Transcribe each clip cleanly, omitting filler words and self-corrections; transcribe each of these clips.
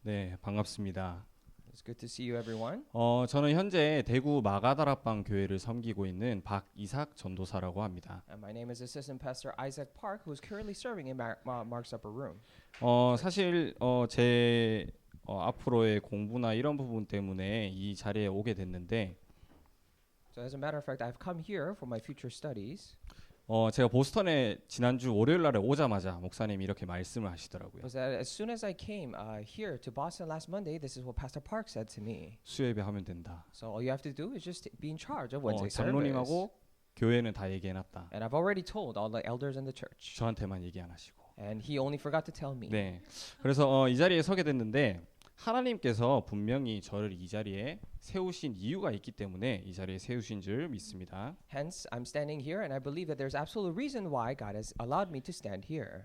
네, 반갑습니다. It's good to see you, everyone. 저는 현재 대구 마가다락방 교회를 섬기고 있는 박이삭 전도사라고 합니다. My name is Assistant Pastor Isaac Park, who is currently serving in Mark's Upper Room. 사실 제 앞으로의 공부나 이런 부분 때문에 이 자리에 오게 됐는데 So, as a matter of fact, I've come here for my future studies. 제가 보스턴에 지난주 월요일 날에 오자마자 목사님이 이렇게 말씀을 하시더라고요. Was that as soon as I came here to Boston last Monday, this is what Pastor Park said to me. 수요예배 하면 된다. So all you have to do is just be in charge of Wednesday service. 장로님하고 교회는 다 얘기해놨다. And I've already told all the elders in the church. 저한테만 얘기 안 하시고. And he only forgot to tell me. 네, 그래서 이 자리에 서게 됐는데 하나님께서 분명히 저를 이 자리에 세우신 이유가 있기 때문에 이 자리에 세우신 줄 믿습니다. Hence, I'm standing here, and I believe that there's absolute reason why God has allowed me to stand here.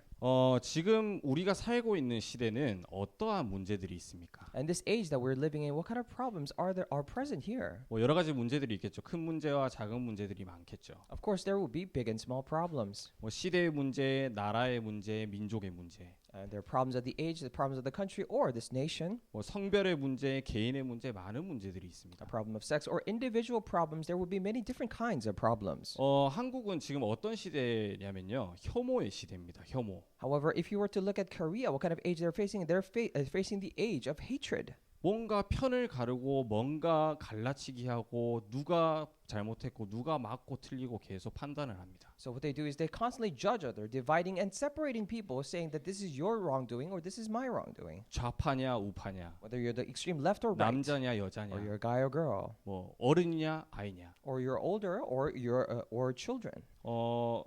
지금 우리가 살고 있는 시대는 어떠한 문제들이 있습니까? And this age that we're living in, what kind of problems are present here? 뭐 여러 가지 문제들이 있겠죠. 큰 문제와 작은 문제들이 많겠죠. Of course, there will be big and small problems. 뭐 시대의 문제, 나라의 문제, 민족의 문제, There are problems of the age, the problems of the country, or this nation. 뭐 성별의 문제, 개인의 문제, 많은 문제들이 A 있습니다. problem of sex or individual problems. There will be many different kinds of problems. 한국은 지금 어떤 시대냐면요, 혐오의 시대입니다. 혐오. However, if you were to look at Korea, what kind of age they're facing? They're facing the age of hatred. 뭔가 편을 가르고 뭔가 갈라치기 하고 누가 잘못했고 누가 맞고 틀리고 계속 판단을 합니다. So what they do is they constantly judge other, dividing and separating people, saying that this is your wrongdoing or this is my wrongdoing. 좌파냐 우파냐, Whether you're the extreme left or right, 남자냐 or 여자냐, you're a guy or girl, 뭐 어른이냐 아이냐. or you're older or you're or children.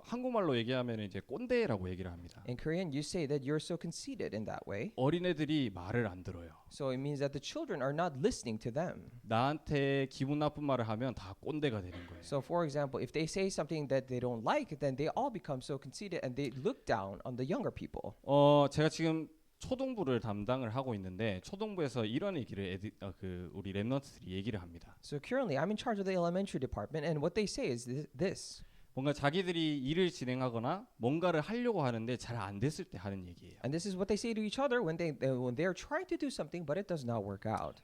한국말로 얘기하면 이제 꼰대라고 얘기를 합니다. In Korean, you say that you're so conceited in that way. 어린애들이 말을 안 들어요. So it means that the children are not listening to them. 나한테 기분 나쁜 말을 하면 다 꼰대가 되는 거예요. So for example, if they say something that they don't like, then they all become so conceited and they look down on the younger people. 제가 지금 초등부를 담당을 하고 있는데 초등부에서 이런 얘기를 우리 랩런트들이 얘기를 합니다. So currently, I'm in charge of the elementary department, and what they say is this. 뭔가 자기들이 일을 진행하거나 뭔가를 하려고 하는데 잘 안 됐을 때 하는 얘기예요. And this is what they say to each other when they're trying to do something, but it does not work out.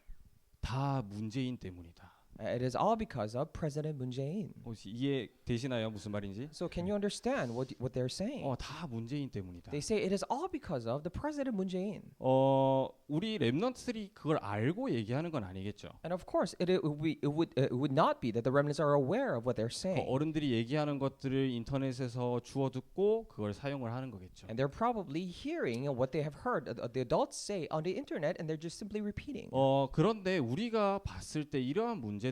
다 문재인 때문이다. It is all because of President Moon Jae-in. 혹시 이해되시나요? 무슨 말인지? So can you understand what they're saying? 다 문재인 때문이다. They say it is all because of the President Moon Jae-in. 우리 랩런트들이 그걸 알고 얘기하는 건 아니겠죠. And of course, it would not be that the remnants are aware of what they're saying. 어른들이 얘기하는 것들을 인터넷에서 주워 듣고 그걸 사용을 하는 거겠죠. And they're probably hearing what they have heard the adults say on the internet, and they're just simply repeating. 그런데 우리가 봤을 때 이러한 문제들은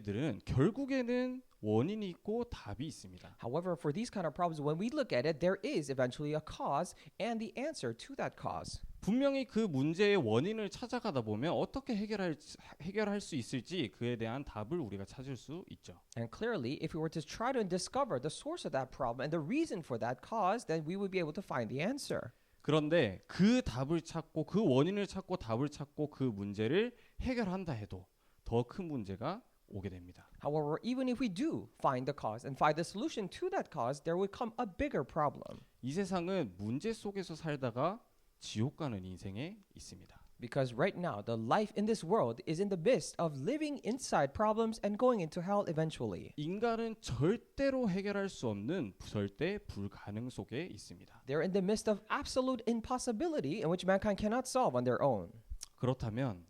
결국에는 원인이 있고 답이 있습니다. However, for these kind of problems, when we look at it, there is eventually a cause and the answer to that cause. 분명히 그 문제의 원인을 찾아가다 보면 어떻게 해결할 수 있을지 그에 대한 답을 우리가 찾을 수 있죠. And clearly, if we were to try to discover the source of that problem and the reason for that cause, then we would be able to find the answer. 그런데 그 답을 찾고 그 원인을 찾고 답을 찾고 그 문제를 해결한다 해도 더 큰 문제가 오게 됩니다. However, even if we do find the cause and find the solution to that cause, there will come a bigger problem. 이 세상은 문제 속에서 살다가 지옥 가는 인생에 있습니다. Because right now, the life in this world is in the midst of living inside problems and going into hell eventually. 인간은 절대로 해결할 수 없는 절대 불가능 속에 있습니다. They're in the midst of absolute impossibility in which mankind cannot solve on their own. 그렇다면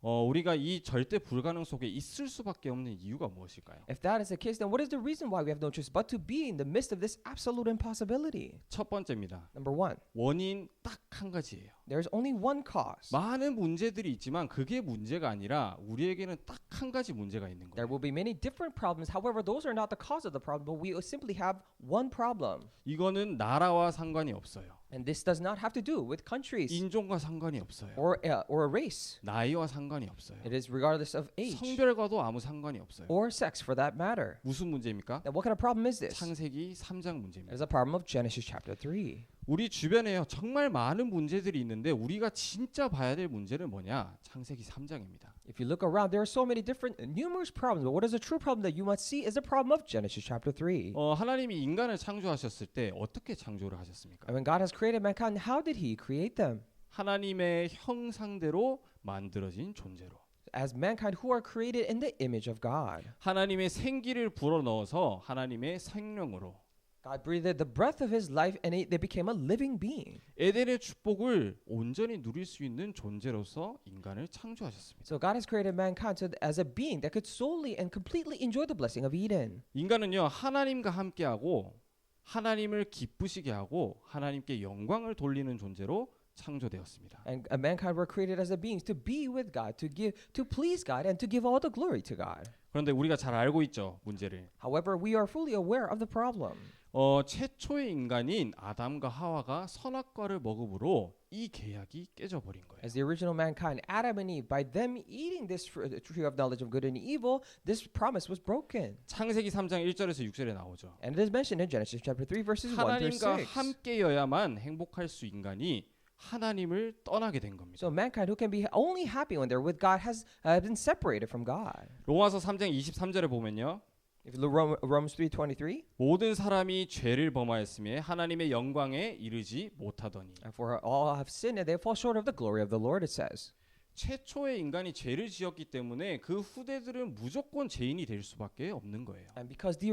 우리가 이 절대 불가능 속에 있을 수밖에 없는 이유가 무엇일까요? If that is the case, then what is the reason why we have no choice but to be in the midst of this absolute impossibility? 첫 번째입니다. Number one, 원인 딱 한 가지예요. there's only one cause. 많은 문제들이 있지만 그게 문제가 아니라 우리에게는 딱 한 가지 문제가 있는 There 거예요. will be many different problems. However, those are not the cause of the problem, but we simply have one problem. 이거는 나라와 상관이 없어요. And this does not have to do with countries 인종과 상관이 없어요. or a race. 나이와 상관이 없어요. It is regardless of age 성별과도 아무 상관이 없어요. or sex for that matter. 무슨 문제입니까? Now, what kind of problem is this? 창세기 3장 It 문제입니다. is a problem of Genesis chapter 3. 우리 주변에요 정말 많은 문제들이 있는데 우리가 진짜 봐야 될 문제는 뭐냐? 창세기 3장입니다. If you look around, there are so many different, numerous problems. But what is the true problem that you must see is the problem of Genesis chapter 3. 하나님이 인간을 창조하셨을 때 어떻게 창조를 하셨습니까? And when God has created mankind, how did He create them? 하나님의 형상대로 만들어진 존재로 as mankind who are created in the image of God. 하나님의 생기를 불어넣어서 하나님의 생명으로 God breathed the breath of his life and they became a living being. 에덴의 축복을 온전히 누릴 수 있는 존재로서 인간을 창조하셨습니다. So God has created mankind as a being that could solely and completely enjoy the blessing of Eden. 인간은요 하나님과 함께하고 하나님을 기쁘시게 하고 하나님께 영광을 돌리는 존재로 창조되었습니다. And mankind were created as a beings to be with God, to please God and to give all the glory to God. 그런데 우리가 잘 알고 있죠 문제를. However, we are fully aware of the problem. 최초의 인간인 아담과 하와가 선악과를 먹음으로 이 계약이 깨져버린 거예요. As the original mankind, Adam and Eve, by them eating this tree of knowledge of good and evil, this promise was broken. 창세기 3장 1절에서 6절에 나오죠. And it is mentioned in Genesis chapter 3 verses 1 through 하나님과 6. 함께여야만 행복할 수 인간이 하나님을 떠나게 된 겁니다. So mankind who can be only happy when they're with God has been separated from God. 로마서 3장 23절에 보면요. If you look Romans 3:23, 모든 사람이 죄를 범하였음에 하나님의 영광에 이르지 못하더니 for all have sinned and they fall short of the glory of the Lord, it says. 최초의 인간이 죄를 지었기 때문에 그 후대들은 무조건 죄인이 될 수밖에 없는 거예요. And because the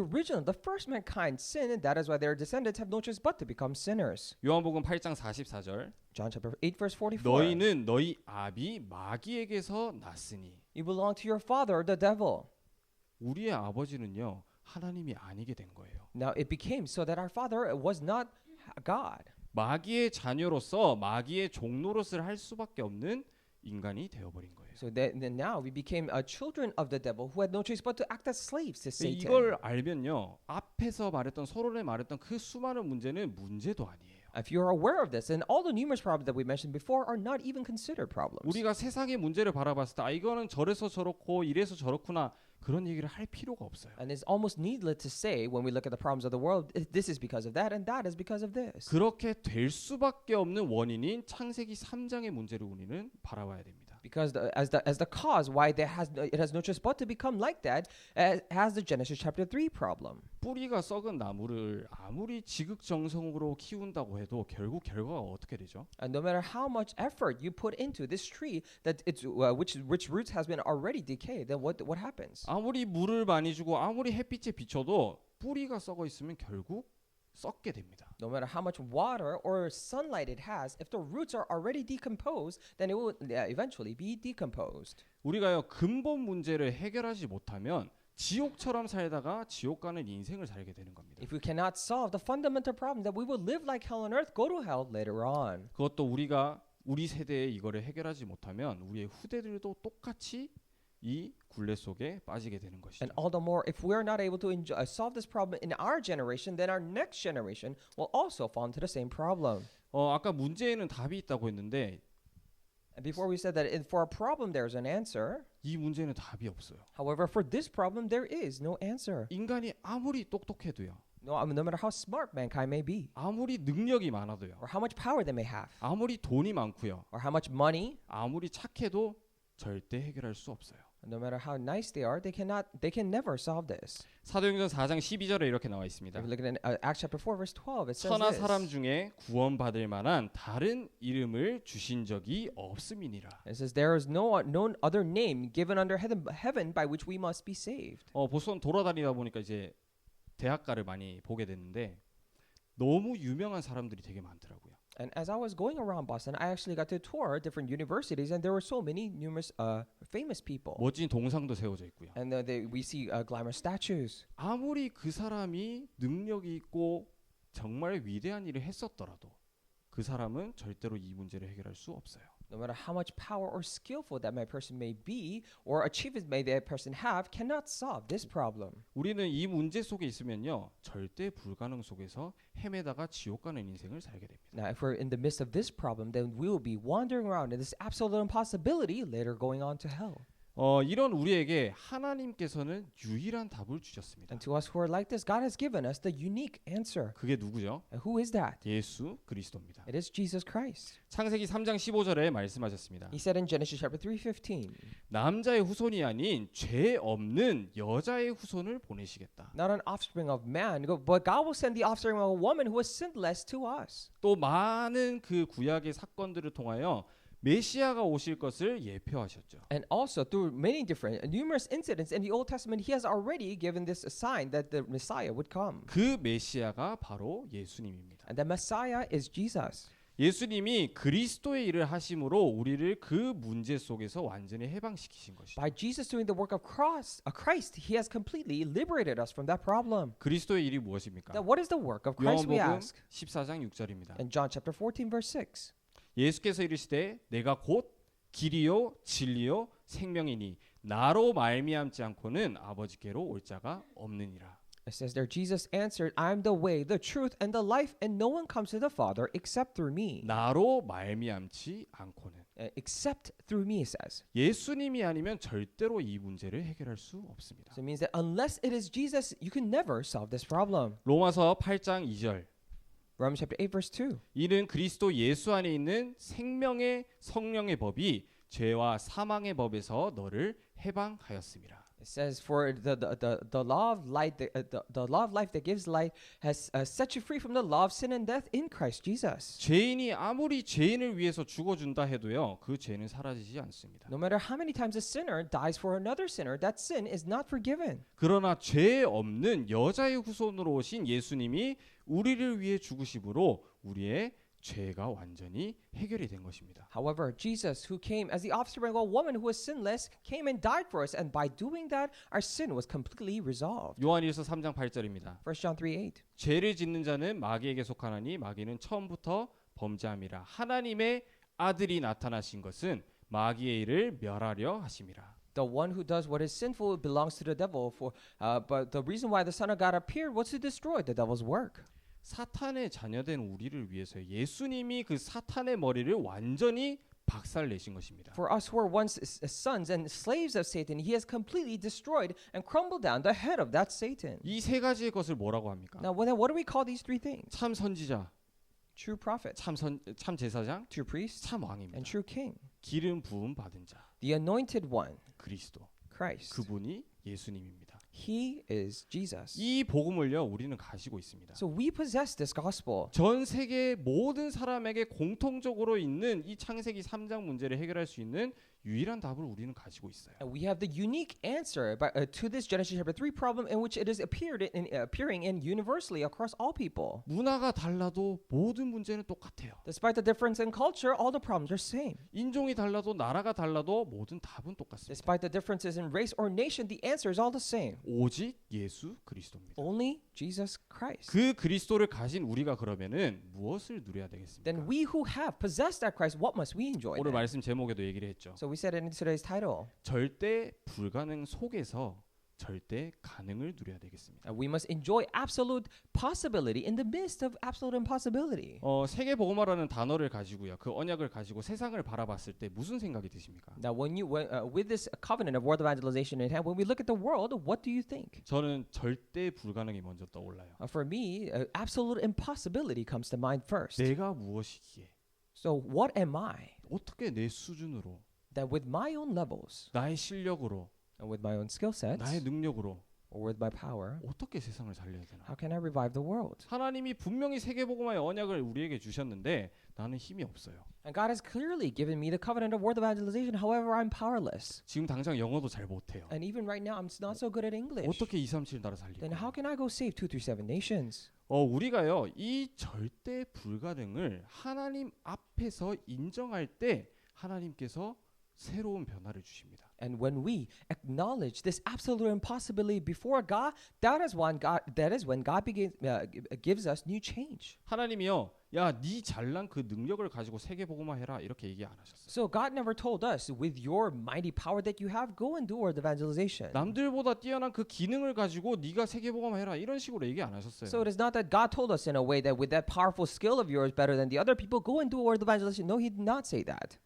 first mankind sinned, and that is why their descendants have no choice but to become sinners. 요한복음 8장 44절 John chapter 8 verse 44. 너희는 너희 아비 마귀에게서 났으니 You belong to your father, the devil. 우리의 아버지는요 하나님이 아니게 된 거예요. Now it became so that our father was not God. 마귀의 자녀로서 마귀의 종노릇을 할 수밖에 없는 인간이 되어버린 거예요. So then now we became children of the devil who had no choice but to act as slaves to Satan. 이걸 알면요 앞에서 말했던 서론에 말했던 그 수많은 문제는 문제도 아니에요. If you are aware of this, then all the numerous problems that we mentioned before are not even considered problems. 우리가 세상의 문제를 바라봤을 때 이거는 저래서 저렇고 이래서 저렇구나 그런 얘기를 할 필요가 없어요. And it's almost needless to say when we look at the problems of the world, this is because of that and that is because of this. 그렇게 될 수밖에 없는 원인인 창세기 3장의 문제를 우리는 바라봐야 됩니다. Because as the cause why it has no choice but to become like that has the Genesis chapter 3 problem. 뿌리가 썩은 나무를 아무리 지극정성으로 키운다고 해도 결국 결과가 어떻게 되죠? And no matter how much effort you put into this tree, that it's which roots has been already decayed, then what happens? 아무리 물을 많이 주고 아무리 햇빛에 비춰도 뿌리가 썩어 있으면 결국 썩게 됩니다. No matter how much water or sunlight it has, if the roots are already decomposed, then it will eventually be decomposed. 우리가요 근본 문제를 해결하지 못하면 지옥처럼 살다가 지옥 가는 인생을 살게 되는 겁니다. If we cannot solve the fundamental problem, that we will live like hell on earth, go to hell later on. 그것도 우리 세대에 이거를 해결하지 못하면 우리의 후대들도 똑같이 이 굴레 속에 빠지게 되는 것이죠. And all the more, if we are not able to solve this problem in our generation, then our next generation will also fall into the same problem. 아까 문제에는 답이 있다고 했는데 And before we said that for a problem there is an answer. 이 문제는 답이 없어요. However, for this problem there is no answer. 인간이 아무리 똑똑해도요. No matter how smart mankind may be, 아무리 능력이 많아도요. or how much power they may have, 아무리 돈이 많고요. or how much money, 아무리 착해도 절대 해결할 수 없어요. no matter how nice they are, they can never solve this. 사도행전 4장 12절에 이렇게 나와 있습니다. If you look at Acts chapter 4 verse 12, it says 천하 this. 사람 중에 구원받을 만한 다른 이름을 주신 적이 없음이니라. It says there is no other name given under heaven by which we must be saved. 보선 돌아다니다 보니까 이제 대학가를 많이 보게 됐는데 너무 유명한 사람들이 되게 많더라고요. And as I was going around Boston, I actually got to tour different universities, and there were so many numerous famous people. 멋진 동상도 세워져 있고요. And we see glamorous statues. 아무리 그 사람이 능력이 있고 정말 위대한 일을 했었더라도 그 사람은 절대로 이 문제를 해결할 수 없어요. No matter how much power or skillful that person may be, or achievements may that person have, cannot solve this problem. 우리는 이 문제 속에 있으면요 절대 불가능 속에서 헤매다가 지옥 가는 인생을 살게 됩니다. Now, if we're in the midst of this problem, then we will be wandering around in this absolute impossibility, later going on to hell. 이런 우리에게 하나님께서는 유일한 답을 주셨습니다. And to us who are like this, God has given us the unique answer. 그게 누구죠? And who is that? 예수 그리스도입니다. It is Jesus Christ. 창세기 3장 15절에 말씀하셨습니다. He said in Genesis chapter 3:15, 남자의 후손이 아닌 죄 없는 여자의 후손을 보내시겠다. not an offspring of man, but God will send the offspring of a woman who was sinless to us. 또 많은 그 구약의 사건들을 통하여 메시아가 오실 것을 예표하셨죠. And also through many different numerous incidents in the Old Testament, he has already given this a sign that the Messiah would come. 그 메시아가 바로 예수님입니다. And the Messiah is Jesus. 예수님이 그리스도의 일을 하심으로 우리를 그 문제 속에서 완전히 해방시키신 것이죠. By Jesus doing the work of Christ, he has completely liberated us from that problem. 그리스도의 일이 무엇입니까? Now, what is the work of Christ, we 요한복음 ask? 14장 6절입니다. In John chapter 14, verse 6. 예수께서 이르시되 내가 곧 길이요 진리요 생명이니 나로 말미암지 않고는 아버지께로 올 자가 없느니라. It says there, Jesus answered, I am the way, the truth, and the life, and no one comes to the Father except through me. 나로 말미암지 않고는. Except through me, it says. 예수님이 아니면 절대로 이 문제를 해결할 수 없습니다. So it means that unless it is Jesus, you can never solve this problem. 로마서 8장 2절. Romans chapter 8, verse 2. 이는 그리스도 예수 안에 있는 생명의 성령의 법이 죄와 사망의 법에서 너를 해방하였습니다. It says, for the law of light, the law of life that gives light has set you free from the law of sin and death in Christ Jesus. 죄인이 아무리 죄인을 위해서 죽어준다 해도요, 그 죄는 사라지지 않습니다. No matter how many times a sinner dies for another sinner, that sin is not forgiven. 그러나 죄 없는 여자의 후손으로 오신 예수님이 우리를 위해 죽으심으로 우리의 죄가 완전히 해결이 된 것입니다. However, Jesus, who came as the offspring of a woman who was sinless, came and died for us, and by doing that, our sin was completely resolved. 요한일서 3장 8절입니다. 1 John 3:8. 죄를 짓는 자는 마귀에게 속하나니 마귀는 처음부터 범죄함이라. 하나님의 아들이 나타나신 것은 마귀의 일을 멸하려 하심이라. The one who does what is sinful belongs to the devil. But the reason why the Son of God appeared was to destroy the devil's work. 사탄의 자녀된 우리를 위해서 예수님이 그 사탄의 머리를 완전히 박살내신 것입니다. For us who were once sons and slaves of Satan, he has completely destroyed and crumbled down the head of that Satan. 이 세 가지의 것을 뭐라고 합니까? Now, what do we call these three things? 참 선지자, True prophet, 참 제사장, true priest, 참 and 왕입니다. true king. 기름 부음 받은 자, The anointed one, 그리스도. Christ. 그분이 예수님입니다. He is Jesus. 이 복음을요, 우리는 가지고 있습니다. So we possess this gospel. 전 세계 모든 사람에게 공통적으로 있는 이 창세기 3장 문제를 해결할 수 있는 유일한 답을 우리는 가지고 있어요. And we have the unique answer to this Genesis chapter 3 problem in which it is appearing in universally across all people. 문화가 달라도 모든 문제는 똑같아요. Despite the difference in culture, all the problems are same. 인종이 달라도 나라가 달라도 모든 답은 똑같습니다. Despite the differences in race or nation, the answer is all the same. 오직 예수 그리스도입니다. Only Jesus Christ. 그 그리스도를 가진 우리가 그러면은 무엇을 누려야 되겠습니까? Then we who have possessed that Christ, what must we enjoy? 오늘 then? 말씀 제목에도 얘기를 했죠. So we said it in today's title. 절대 불가능 속에서 절대 가능을 누려야 되겠습니다. We must enjoy absolute possibility in the midst of absolute impossibility. 세계 복음화라는 단어를 가지고요. 그 언약을 가지고 세상을 바라봤을 때 무슨 생각이 드십니까? Now, with this covenant of world evangelization in hand, when we look at the world, what do you think? 저는 절대 불가능이 먼저 떠올라요. For me, absolute impossibility comes to mind first. 내가 무엇이기에? So what am I? 어떻게 내 수준으로, That with my own levels, 나의 실력으로, and with my own skill sets, 나의 능력으로 or with my power, 어떻게 세상을 살려야 되나? how can I revive the world? 하나님이 분명히 세계 복음화의 언약을 우리에게 주셨는데 나는 힘이 없어요. And God has clearly given me the covenant of world evangelization. However, I'm powerless. 지금 당장 영어도 잘 못해요. And even right now, I'm not so good at English. 어떻게 237 나라 살리고? Then how can I go save 237 nations? 우리가요 이 절대 불가능을 하나님 앞에서 인정할 때 하나님께서 새로운 변화를 주십니다. And when we acknowledge this absolute impossibility before God, that is when God gives us new change. 하나님이요, 야, 네 잘난 그 능력을 가지고 세계 복음화 해라 이렇게 얘기 안 하셨어요. So God never told us, with your mighty power that you have, go and do world evangelization. 남들보다 뛰어난 그 기능을 가지고 네가 세계 복음화 해라 이런 식으로 얘기 안 하셨어요. So it is not that God told us in a way that with that powerful skill of yours better than the other people, go and do world evangelization. No, He did not say that.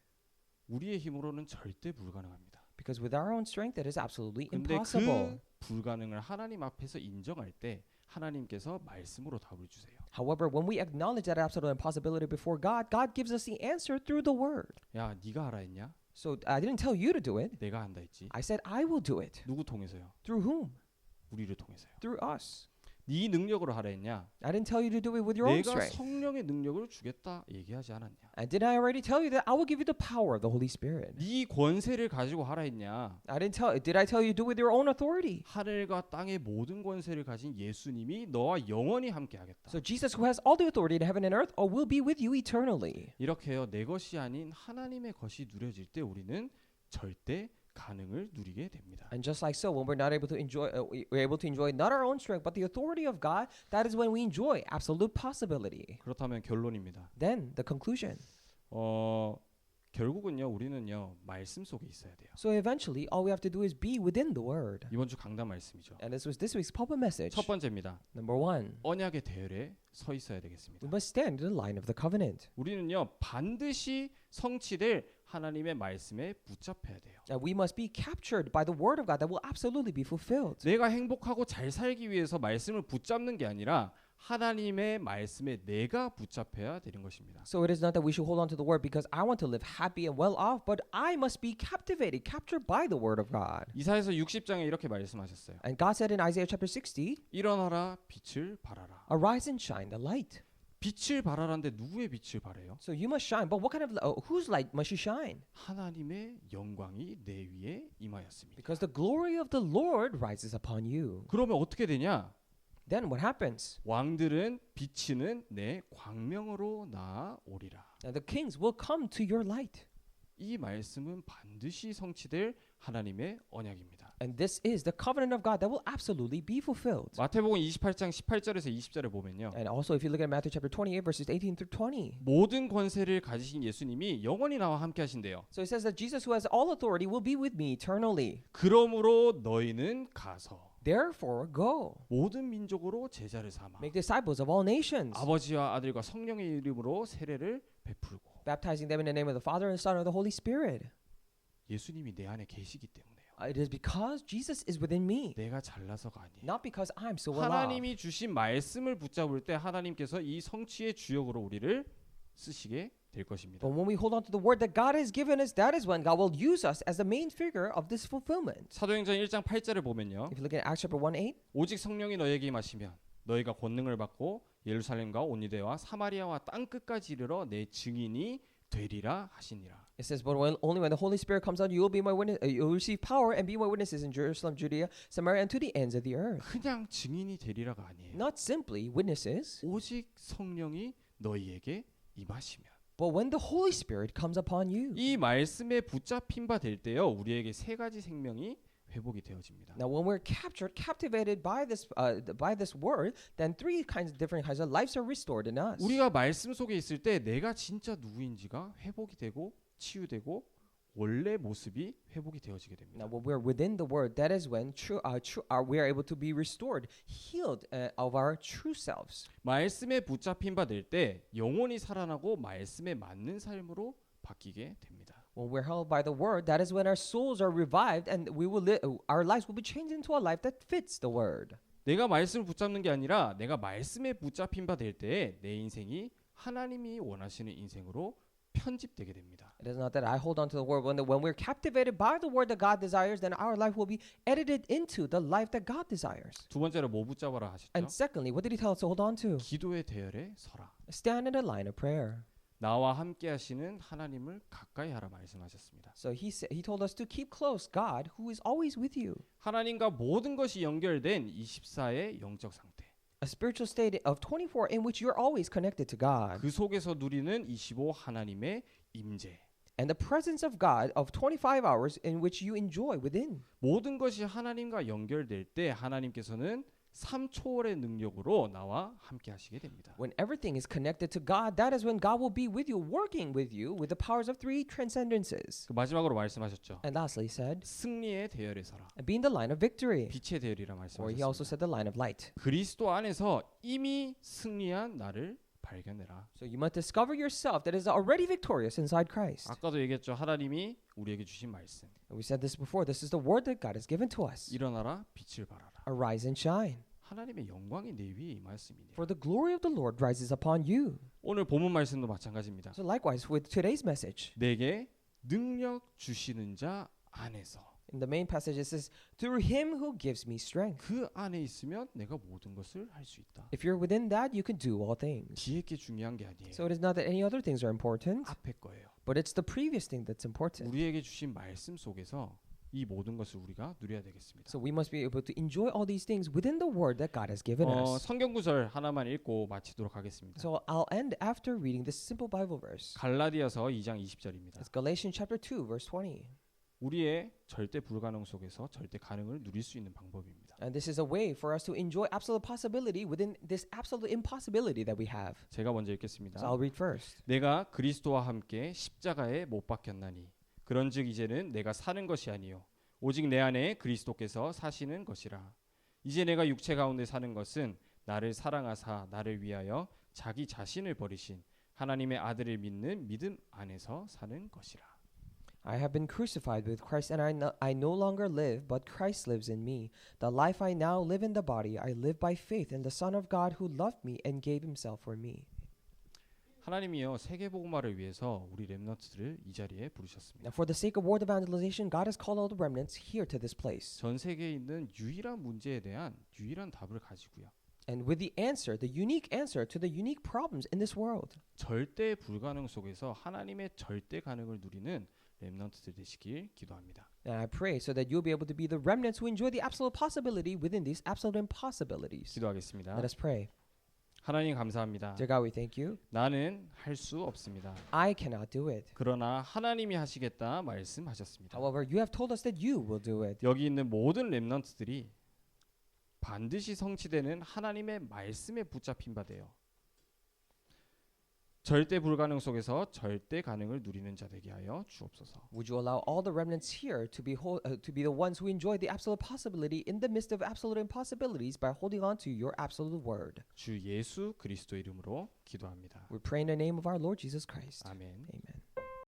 우리의 힘으로는 절대 불가능합니다. Because with our own strength, it is absolutely 근데 impossible. 그 불가능을 하나님 앞에서 인정할 때 하나님께서 말씀으로 답을 주세요. However, when we acknowledge that absolute impossibility before God, God gives us the answer through the Word. 야, 네가 하라 했냐? So I didn't tell you to do it. 내가 한다 했지. I said I will do it. 누구 통해서요? Through whom? 우리를 통해서요. Through us. 네 능력으로 하라 했냐? I didn't tell you to do it with your own 내가 strength. 성령의 능력을 주겠다 얘기하지 않았냐? And did I already tell you that I will give you the power of the Holy Spirit? 네 권세를 가지고 하라 했냐? Did I tell you to do it with your own authority? 하늘과 땅의 모든 권세를 가진 예수님이 너와 영원히 함께 하겠다. So Jesus, who has all the authority in heaven and earth, will be with you eternally. 이렇게요. 내 것이 아닌 하나님의 것이 누려질 때 우리는 절대 가능을 누리게 됩니다. And just like so, when we're not able to enjoy, we're able to enjoy not our own strength, but the authority of God. That is when we enjoy absolute possibility. 그렇다면 결론입니다. Then the conclusion. 결국은요. 우리는요. 말씀 속에 있어야 돼요. So eventually, all we have to do is be within the Word. 이번 주 강단 말씀이죠. And this was this week's pulpit message. 첫 번째입니다. Number one, 언약의 대열에 서 있어야 we 되겠습니다. must stand in the line of the covenant. 우리는요. 반드시 성취될 하나님의 말씀에 붙잡혀야 돼요. And we must be captured by the Word of God that will absolutely be fulfilled. 내가 행복하고 잘 살기 위해서 말씀을 붙잡는 게 아니라 하나님의 말씀에 내가 붙잡혀야 되는 것입니다. So it is not that we should hold on to the Word because I want to live happy and well off, but I must be captivated, captured by the Word of God. 이사야서 60장에 이렇게 말씀하셨어요. And God said in Isaiah chapter 60, 일어나라 빛을 발하라. arise and shine the light. 빛을 발하라는데 누구의 빛을 발해요? So you must shine, but what kind of whose light must you shine? 하나님의 영광이 내 위에 임하였습니다. Because the glory of the Lord rises upon you. 그러면 어떻게 되냐? Then what happens? 왕들은 비치는 내 광명으로 나아오리라. Now the kings will come to your light. 이 말씀은 반드시 성취될 하나님의 언약입니다. And this is the covenant of God that will absolutely be fulfilled. 마태복음 28장 18절에서 20절에 보면요. And also if you look at Matthew chapter 28 verses 18 through 20. 모든 권세를 가지신 예수님이 영원히 나와 함께 하신대요. So it says that Jesus who has all authority will be with me eternally. 그러므로 너희는 가서 Therefore go. 모든 민족으로 제자를 삼아 Make disciples of all nations. 아버지와 아들과 성령의 이름으로 세례를 베풀고 Baptizing them in the name of the Father and Son and the Holy Spirit. 예수님이 내 안에 계시기 때문에요. It is because Jesus is within me. 내가 잘나서가 아니에요. Not because I'm so well off. 하나님이 주신 말씀을 붙잡을 때 하나님께서 이 성취의 주역으로 우리를 쓰시게 될 것입니다. But when we hold on to the word that God has given us, that is when God will use us as the main figure of this fulfillment. 사도행전 1장 8절을 보면요. If you look at Acts chapter 1:8, 오직 성령이 너에게 임하시면 너희가 권능을 받고 예루살렘과 온 유대와 사마리아와 땅 끝까지 이르러 내 증인이 되리라 하시니라. it says, "But only when the Holy Spirit comes on you, will be my witness. You will receive power and be my witnesses in Jerusalem, Judea, Samaria, and to the ends of the earth." 그냥 증인이 되리라가 아니에요. Not simply witnesses, 오직 성령이 너희에게 임하시면 but when the Holy Spirit comes upon you. 이 말씀에 붙잡힌 바 될 때요 우리에게 세 가지 생명이 회복이 되어집니다. Now, when we're captivated by this word, then different kinds of lives are restored in us. 우리가 말씀 속에 있을 때 내가 진짜 누구인지가 회복이 되고 치유되고 원래 모습이 회복이 되어지게 됩니다. Now, when we're within the word, that is when we are able to be restored, healed of our true selves. 말씀에 붙잡힌 바 될 때 영혼이 살아나고 말씀에 맞는 삶으로 바뀌게 됩니다. When we're held by the word, that is when our souls are revived and our lives will be changed into a life that fits the word. 내가 말씀을 붙잡는 게 아니라 내가 말씀에 붙잡힌 바 될 때 내 인생이 하나님이 원하시는 인생으로 편집되게 됩니다. It is not that I hold on to the word. When we're captivated by the word that God desires, then our life will be edited into the life that God desires. 두 번째로 뭐 붙잡아라 하셨죠? And secondly, what did he tell us to hold on to? 기도의 대열에 서라. Stand in the line of prayer. 나와 함께 하시는 하나님을 가까이 하라 말씀하셨습니다. So he told us to keep close God who is always with you. 하나님과 모든 것이 연결된 24의 영적 상태. A spiritual state of 24 in which you're always connected to God. 그 속에서 누리는 25 하나님의 임재. And the presence of God of 25 hours in which you enjoy within. 모든 것이 하나님과 연결될 때 하나님께서는 3초월의 능력으로 나와 함께 하시게 됩니다. When everything is connected to God, that is when God will be with you, working with you with the powers of three transcendences. 그 마지막으로 말씀하셨죠. And lastly, he said, 승리의 대열에 서라. be in the line of victory. 빛의 대열이라 Or he also 말씀하셨습니다. said the line of light. 그리스도 안에서 이미 승리한 나를 발견해라. So you must discover yourself that is already victorious inside Christ. 아까도 얘기했죠. 하나님이 우리에게 주신 말씀. And we said this before. This is the word that God has given to us. 일어나라 빛을 발하라. Arise and shine. 하나님의 영광이 내 위에 임하였음이니라. For the glory of the Lord rises upon you. 오늘 본문 말씀도 마찬가지입니다. So likewise with today's message. 내게 능력 주시는 자 안에서 In the main passage it says, through him who gives me strength. 그 안에 있으면 내가 모든 것을 할 수 있다. If you're within that, you can do all things. 뒤에 게 중요한 게 아니에요. So it is not that any other things are important, 앞에 거예요. but it's the previous thing that's important. 우리에게 주신 말씀 속에서 이 모든 것을 우리가 누려야 되겠습니다. So we must be able to enjoy all these things within the word that God has given us. 성경 구절 하나만 읽고 마치도록 하겠습니다. So I'll end after reading this simple Bible verse. 갈라디아서 2장 20절입니다. It's Galatians chapter 2 verse 20. 우리의 절대 불가능 속에서 절대 가능을 누릴 수 있는 방법입니다. And this is a way for us to enjoy absolute possibility within this absolute impossibility that we have. 제가 먼저 읽겠습니다. So I'll read first. 내가 그리스도와 함께 십자가에 못 박혔나니 그런즉 이제는 내가 사는 것이 아니요 오직 내 안에 그리스도께서 사시는 것이라. 이제 내가 육체 가운데 사는 것은 나를 사랑하사 나를 위하여 자기 자신을 버리신 하나님의 아들을 믿는 믿음 안에서 사는 것이라. I have been crucified with Christ, and I no longer live, but Christ lives in me. The life I now live in the body, I live by faith in the Son of God who loved me and gave himself for me. 하나님이여 세계 복음화를 위해서 우리 렘넌트들을 이 자리에 부르셨습니다. Now, for the sake of world evangelization, God has called all the remnants here to this place. 전 세계에 있는 유일한 문제에 대한 유일한 답을 가지고요. And with the answer, the unique answer to the unique problems in this world. 절대 불가능 속에서 하나님의 절대 가능을 누리는 렘넌트들 되시길 기도합니다. And I pray so that you'll be able to be the remnants who enjoy the absolute possibility within these absolute impossibilities. 기도하겠습니다. Let us pray. 하나님 감사합니다. Dear God, we thank you. 나는 할 수 없습니다. I cannot do it. 그러나 하나님이 하시겠다 말씀하셨습니다. However, you have told us that you will do it. 여기 있는 모든 렘넌트들이 반드시 성취되는 하나님의 말씀에 붙잡힌 바 되어 절대 불가능 속에서 절대 가능을 누리는 자 되게 하여 주옵소서. Would you allow all the remnants here to be the ones who enjoy the absolute possibility in the midst of absolute impossibilities by holding on to your absolute word? 주 예수 그리스도 이름으로 기도합니다. We pray in the name of our Lord Jesus Christ. 아멘. Amen.